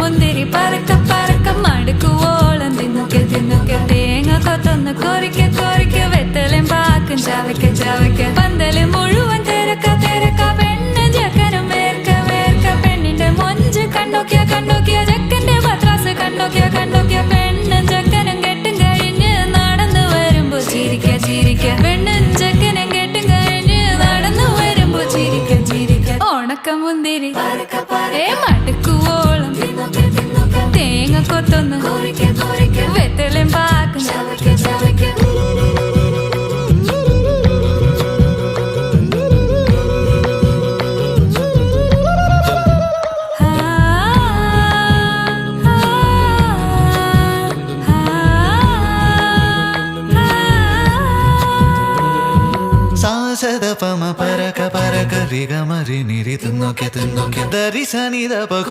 മുന്തിരി പറക്ക പറക്ക മടുക്കുവോളം തിന്നുക്കെ തിന്നുക്കെ തേങ്ങ കൊത്തൊന്ന് കൊറിക്ക കൊറിക്ക വെത്തലും പാക്കും ചവയ്ക്ക ചവയ്ക്ക പന്തല് മുഴുവൻ തിരക്ക തിരക്ക പെണ്ണ് ജക്കനും വേർക്ക വേർക്ക പെണ്ണിന്റെ മൊഞ്ച് കണ്ടോക്കിയ കണ്ടോക്കിയ ജക്കന്റെ പത്രാസ് കണ്ടോക്കിയ കണ്ടോക്കിയ പെണ്ണും ജക്കനും കെട്ടും കഴിഞ്ഞ് നടന്നു വരുമ്പോ ചിരിക്ക ചിരിക്ക പെണ്ണും ജക്കനും കെട്ടും കഴിഞ്ഞ് നടന്നു വരുമ്പോ ചിരിക്ക ചിരിക്ക ഉണക്ക മുന്തിരി മടുക്കുവോളം തേങ്ങ കൊത്തൊന്ന് വെത്തലും പാക്കും സാസദ പമ പരക പരക രിഗ മരി നിരി തിന്നോക്കെ തിന്നോക്കെ ദരി സനി ദ